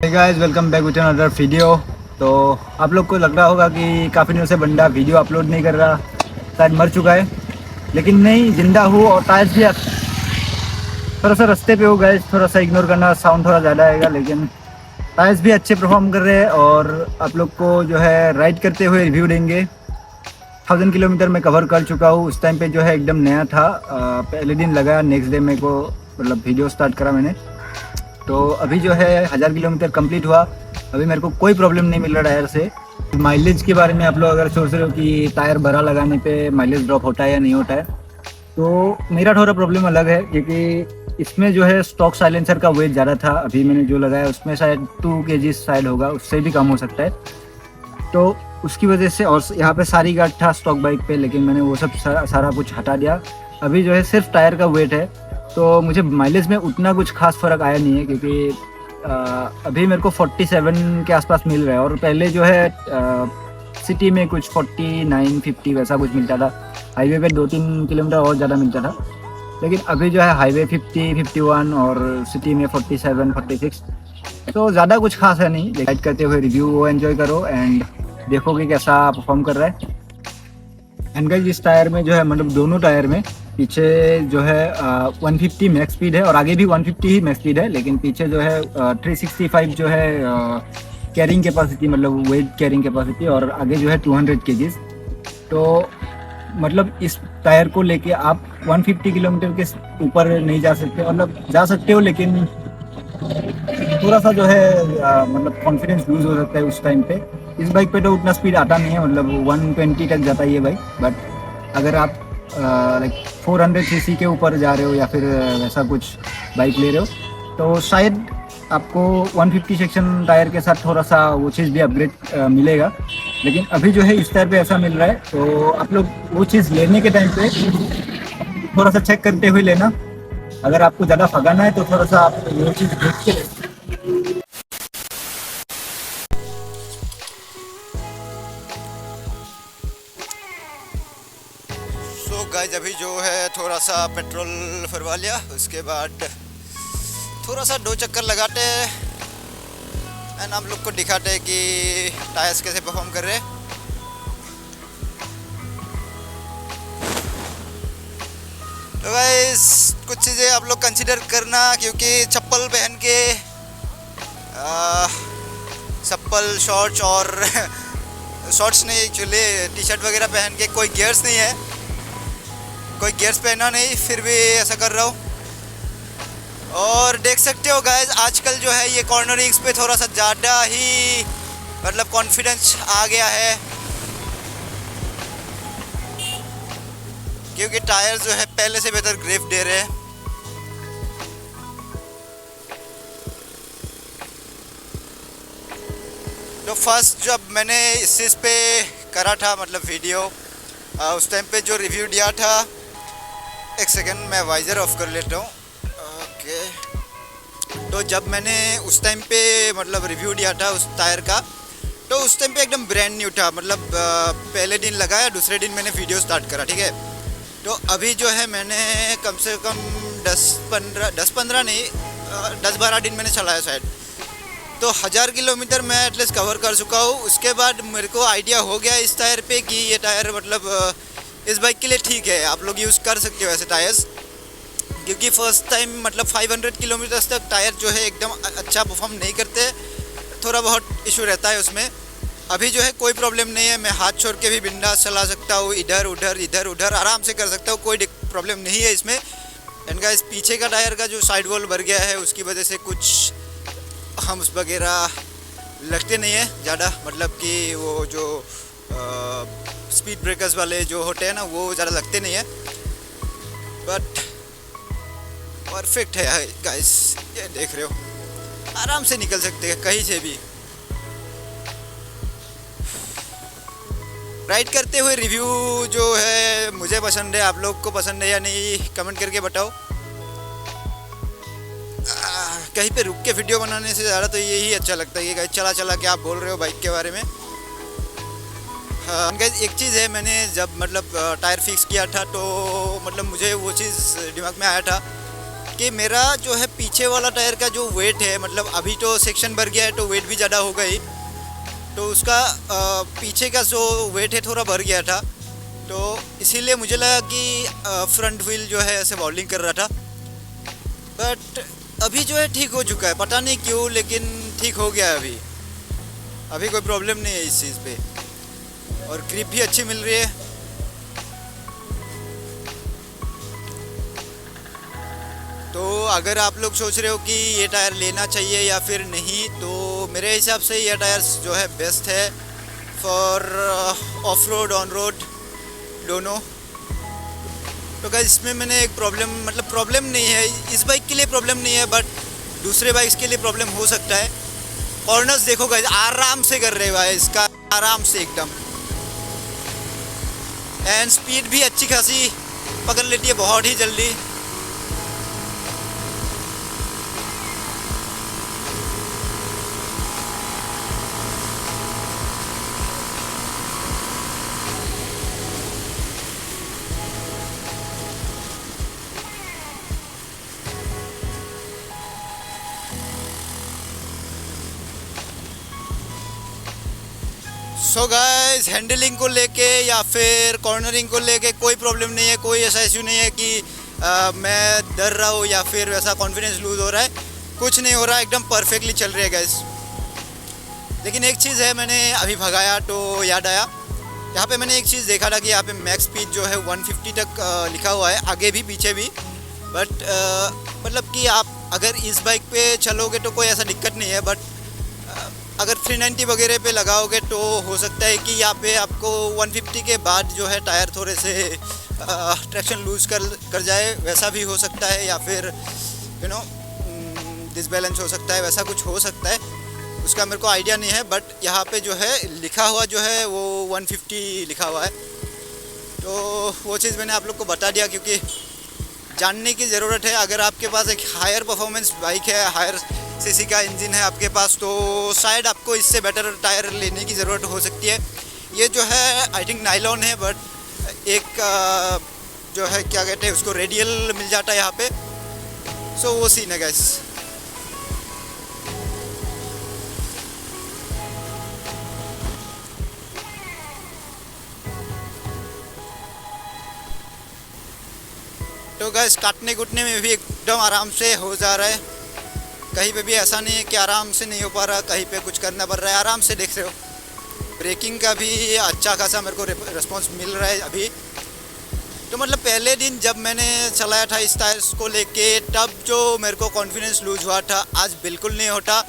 Hey guys, welcome back with another video. तो आप लोग को लग रहा होगा कि काफ़ी दिनों से बंदा वीडियो अपलोड नहीं कर रहा, शायद मर चुका है। लेकिन नहीं, जिंदा हूँ और टायर्स भी थोड़ा सा रास्ते पे हो गए, थोड़ा सा इग्नोर करना, साउंड थोड़ा ज़्यादा आएगा, लेकिन टायर्स भी अच्छे परफॉर्म कर रहे हैं। और आप लोग को जो है राइड करते हुए रिव्यू देंगे। 1000 किलोमीटर मैं कवर कर चुका हूँ। उस टाइम पे जो है एकदम नया था, पहले दिन लगा, नेक्स्ट डे मेरे को मतलब वीडियो स्टार्ट करा मैंने। तो अभी जो है 1000 किलोमीटर कंप्लीट हुआ। अभी मेरे को कोई प्रॉब्लम नहीं मिल रहा टायर से। माइलेज के बारे में आप लोग अगर सोच रहे हो कि टायर भरा लगाने पे माइलेज ड्रॉप होता है या नहीं होता है, तो मेरा थोड़ा प्रॉब्लम अलग है, क्योंकि इसमें जो है स्टॉक साइलेंसर का वेट ज़्यादा था। अभी मैंने जो लगाया उसमें शायद 2 kg शायद होगा, उससे भी कम हो सकता है। तो उसकी वजह से, और यहाँ पे सारी गार्ड था स्टॉक बाइक पे, लेकिन मैंने वो सब सारा कुछ हटा दिया। अभी जो है सिर्फ टायर का वेट है। तो मुझे माइलेज में उतना कुछ खास फ़र्क आया नहीं है, क्योंकि अभी मेरे को 47 के आसपास मिल रहा है। और पहले जो है सिटी में कुछ 49-50 वैसा कुछ मिलता था। हाईवे पे 2-3 किलोमीटर और ज़्यादा मिलता था। लेकिन अभी जो है हाईवे 50-51 और सिटी में 47-46। तो ज़्यादा कुछ खास है नहीं। राइड करते हुए रिव्यू वो एंजॉय करो एंड देखोगे कैसा परफॉर्म कर रहा है। एंड गाइस, इस टायर में जो है, मतलब दोनों टायर में पीछे जो है 150 मैक्स स्पीड है और आगे भी 150 ही मैक्स स्पीड है। लेकिन पीछे जो है 365 जो है कैरिंग कैपेसिटी, मतलब वेट कैरिंग कैपेसिटी, और आगे जो है 200 kg। तो मतलब इस टायर को लेके आप 150 किलोमीटर के ऊपर नहीं जा सकते, मतलब जा सकते हो, लेकिन थोड़ा सा जो है मतलब कॉन्फिडेंस लूज हो सकता है उस टाइम पे। इस बाइक पे तो उतना स्पीड आता नहीं है, मतलब 120 तक जाता है ये बाइक। बट अगर आप लाइक 400 सीसी के ऊपर जा रहे हो या फिर वैसा कुछ बाइक ले रहे हो, तो शायद आपको 150 सेक्शन टायर के साथ थोड़ा सा वो चीज़ भी अपग्रेड मिलेगा। लेकिन अभी जो है इस टायर पे ऐसा मिल रहा है। तो आप लोग वो चीज़ लेने के टाइम पे थोड़ा सा चेक करते हुए लेना। अगर आपको ज़्यादा भगाना है तो थोड़ा सा आप वो चीज़ देख के लेना। सो गाइस, अभी जो है थोड़ा सा पेट्रोल भरवा लिया, उसके बाद थोड़ा सा 2 चक्कर लगाते एंड आप लोग को दिखाते कि टायर्स कैसे परफॉर्म कर रहे। तो गाइस, कुछ चीज़ें आप लोग कंसिडर करना, क्योंकि चप्पल पहन के चप्पल, शॉर्ट्स और शॉर्ट्स नहीं, एक्चुअली टी शर्ट वगैरह पहन के, कोई गियर्स नहीं है, कोई गियर्स पहना नहीं, फिर भी ऐसा कर रहा हूँ। और देख सकते हो गाइस, आजकल जो है ये कॉर्नरिंग्स पे थोड़ा सा ज़्यादा ही मतलब कॉन्फिडेंस आ गया है, क्योंकि टायर जो है पहले से बेहतर ग्रिप दे रहे हैं। तो फर्स्ट जब मैंने इस चीज़ पे करा था, मतलब वीडियो, उस टाइम पे जो रिव्यू दिया था, एक सेकेंड मैं वाइज़र ऑफ कर लेता हूँ। ओके। तो जब मैंने उस टाइम पे मतलब रिव्यू दिया था उस टायर का, तो उस टाइम पे एकदम ब्रांड न्यू था, मतलब पहले दिन लगाया, दूसरे दिन मैंने वीडियो स्टार्ट करा, ठीक है। तो अभी जो है मैंने कम से कम 10-15 नहीं, 10-12 दिन मैंने चलाया शायद। तो 1000 किलोमीटर मैं एटलीस्ट कवर कर चुका हूँ। उसके बाद मेरे को आइडिया हो गया इस टायर पे कि ये टायर मतलब इस बाइक के लिए ठीक है, आप लोग यूज़ कर सकते हो ऐसे टायर्स। क्योंकि फर्स्ट टाइम मतलब 500 किलोमीटर तक टायर जो है एकदम अच्छा परफॉर्म नहीं करते, थोड़ा बहुत इशू रहता है उसमें। अभी जो है कोई प्रॉब्लम नहीं है, मैं हाथ छोड़ के भी बिंदास चला सकता हूँ, इधर उधर आराम से कर सकता हूँ, कोई प्रॉब्लम नहीं है इसमें। इनका इस पीछे का टायर का जो साइड वॉल भर गया है, उसकी वजह से कुछ हम्स वगैरह लगते नहीं है ज़्यादा, मतलब कि वो जो स्पीड ब्रेकर्स वाले जो होते हैं ना, वो ज़्यादा लगते नहीं है। बट परफेक्ट है गाइस, ये देख रहे हो, आराम से निकल सकते हैं कहीं से भी। राइड करते हुए रिव्यू जो है मुझे पसंद है, आप लोग को पसंद है या नहीं कमेंट करके बताओ। कहीं पे रुक के वीडियो बनाने से ज़्यादा तो यही अच्छा लगता है कि गाइस चला चला के आप बोल रहे हो बाइक के बारे में। हाँ गाइस, एक चीज़ है, मैंने जब मतलब टायर फिक्स किया था, तो मतलब मुझे वो चीज़ दिमाग में आया था कि मेरा जो है पीछे वाला टायर का जो वेट है, मतलब अभी तो सेक्शन भर गया है तो वेट भी ज़्यादा हो गई, तो उसका पीछे का जो वेट है थोड़ा भर गया था, तो इसीलिए मुझे लगा कि फ्रंट व्हील जो है ऐसे बॉलिंग कर रहा था। बट अभी जो है ठीक हो चुका है, पता नहीं क्यों, लेकिन ठीक हो गया है अभी कोई प्रॉब्लम नहीं है इस चीज़ पे, और ग्रिप भी अच्छी मिल रही है। तो अगर आप लोग सोच रहे हो कि ये टायर लेना चाहिए या फिर नहीं, तो मेरे हिसाब से ये टायर जो है बेस्ट है for of road on road दोनों। तो गाइस इसमें मैंने एक प्रॉब्लम नहीं है, इस बाइक के लिए प्रॉब्लम नहीं है, बट दूसरे बाइक्स के लिए प्रॉब्लम हो सकता है। कॉर्नर्स देखो गाइस, आराम से कर रहे भाई इसका, आराम से एकदम, एंड स्पीड भी अच्छी खासी पकड़ लेती है बहुत ही जल्दी। सो गाइस हैंडलिंग को लेके या फिर कॉर्नरिंग को लेके कोई प्रॉब्लम नहीं है, कोई ऐसा इशू नहीं है कि मैं डर रहा हूँ या फिर वैसा कॉन्फिडेंस लूज़ हो रहा है, कुछ नहीं हो रहा है, एकदम परफेक्टली चल रही है गाइस। लेकिन एक चीज़ है, मैंने अभी भगाया तो याद आया, यहाँ पे मैंने एक चीज़ देखा था कि यहाँ पे मैक्स स्पीड जो है 150 तक लिखा हुआ है, आगे भी पीछे भी, बट मतलब कि आप अगर इस बाइक पे चलोगे तो कोई ऐसा दिक्कत नहीं है, बट अगर 390 वगैरह पे लगाओगे तो हो सकता है कि यहाँ पे आपको 150 के बाद जो है टायर थोड़े से ट्रैक्शन लूज़ कर जाए, वैसा भी हो सकता है, या फिर डिसबैलेंस हो सकता है, वैसा कुछ हो सकता है, उसका मेरे को आइडिया नहीं है। बट यहाँ पे जो है लिखा हुआ जो है वो 150 लिखा हुआ है, तो वो चीज़ मैंने आप लोग को बता दिया क्योंकि जानने की ज़रूरत है। अगर आपके पास एक हायर परफॉर्मेंस बाइक है, हायर सीसी का इंजन है आपके पास, तो शायद आपको इससे बेटर टायर लेने की ज़रूरत हो सकती है। ये जो है आई थिंक नाइलॉन है, बट एक जो है क्या कहते हैं उसको, रेडियल मिल जाता है यहाँ पे, सो वो सीन है गाइस। तो गाइस काटने कुटने में भी एकदम आराम से हो जा रहा है, कहीं पे भी ऐसा नहीं है कि आराम से नहीं हो पा रहा, कहीं पे कुछ करना पड़ रहा है, आराम से देख रहे हो। ब्रेकिंग का भी अच्छा खासा मेरे को रिस्पॉन्स मिल रहा है अभी। तो मतलब पहले दिन जब मैंने चलाया था इस टायर्स को लेके, तब जो मेरे को कॉन्फिडेंस लूज हुआ था, आज बिल्कुल नहीं होता।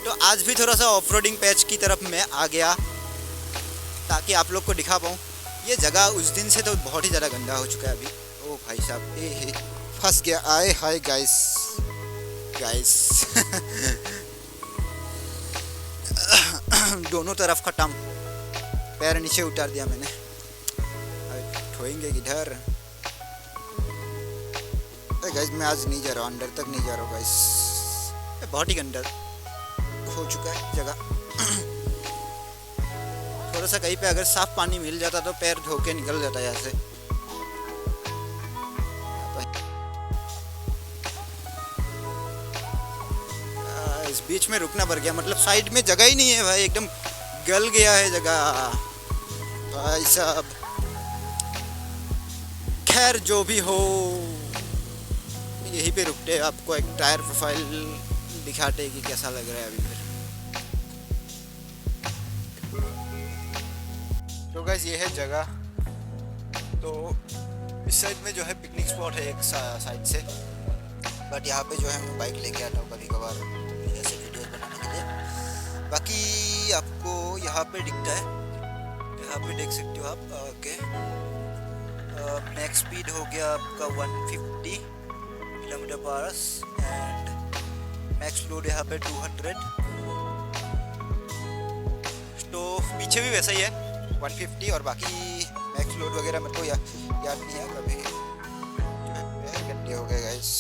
तो आज भी थोड़ा सा ऑफ रोडिंग पैच की तरफ मैं आ गया ताकि आप लोग को दिखा पाऊँ। ये जगह उस दिन से तो बहुत ही ज़्यादा गंदा हो चुका है अभी। ओ भाई साहब, ए फंस गया, आए हाय गाइस दोनों तरफ खत्म, पैर नीचे उतार दिया मैंने, ठोएंगे किधर। गाइस मैं आज नहीं जा रहा हूँ, अंदर तक नहीं जा रहा हूँ गाइस, बहुत ही गंदा हो चुका है जगह। थोड़ा सा कहीं पे अगर साफ पानी मिल जाता तो पैर धो के निकल जाता है यहाँ से। इस बीच में रुकना पड़ गया, मतलब साइड में जगह ही नहीं है भाई, एकदम गल गया है जगह भाई साहब। खैर जो भी हो, यहीं पे रुकते हैं, आपको एक टायर प्रोफाइल दिखाते हैं कि कैसा लग रहा है अभी फिर। तो गाइस ये है जगह, तो इस साइड में जो है पिकनिक स्पॉट है एक साइड से, बट यहाँ पे जो है मैं बाइक लेके आता हूँ कभी कभार ऐसे वीडियोस बनाने के लिए। बाकी आपको यहाँ पे दिखता है, यहाँ पे देख सकते हो आप। ओके, मैक्स स्पीड हो गया आपका 150 kilometre per hour and max load यहाँ पे 200। तो पीछे भी वैसा ही है 150, और बाकी मैक्स लोड वगैरह मेरे को याद नहीं है कभी। गड्ढे हो गए गाइस।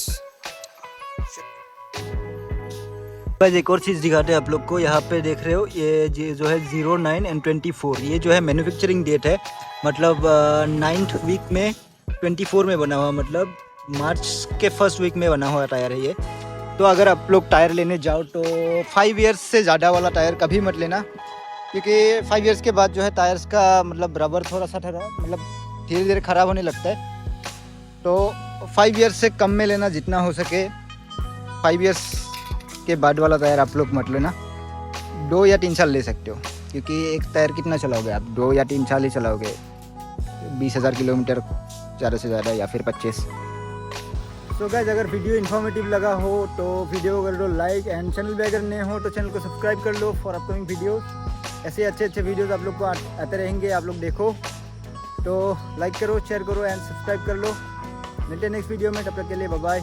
एक और चीज़ दिखाते हैं आप लोग को, यहाँ पे देख रहे हो ये जो है 09 and 24, ये जो है मैन्युफैक्चरिंग डेट है, मतलब 9th वीक में 24 में बना हुआ, मतलब मार्च के फर्स्ट वीक में बना हुआ टायर है ये। तो अगर आप लोग टायर लेने जाओ तो 5 इयर्स से ज़्यादा वाला टायर कभी मत लेना, क्योंकि 5 इयर्स के बाद जो है टायर्स का मतलब रबर थोड़ा सा मतलब धीरे धीरे ख़राब होने लगता है। तो 5 इयर्स से कम में लेना जितना हो सके। 5 इयर्स के बाद वाला टायर आप लोग मत लेना। 2 या 3 साल ले सकते हो, क्योंकि एक टायर कितना चलाओगे आप, 2 या 3 साल ही चलाओगे। 20,000 किलोमीटर ज़्यादा से ज़्यादा, या फिर 25। सो गाइस, अगर वीडियो इन्फॉर्मेटिव लगा हो तो वीडियो कर दो लाइक, एंड चैनल पे अगर नए हो तो चैनल को सब्सक्राइब कर लो फॉर अपकमिंग वीडियोस। ऐसे अच्छे वीडियोस आप लोग को आते रहेंगे, आप लोग देखो। तो लाइक करो, शेयर करो एंड सब्सक्राइब कर लो। मिलते हैं नेक्स्ट वीडियो में, तब तक के लिए बाय बाय।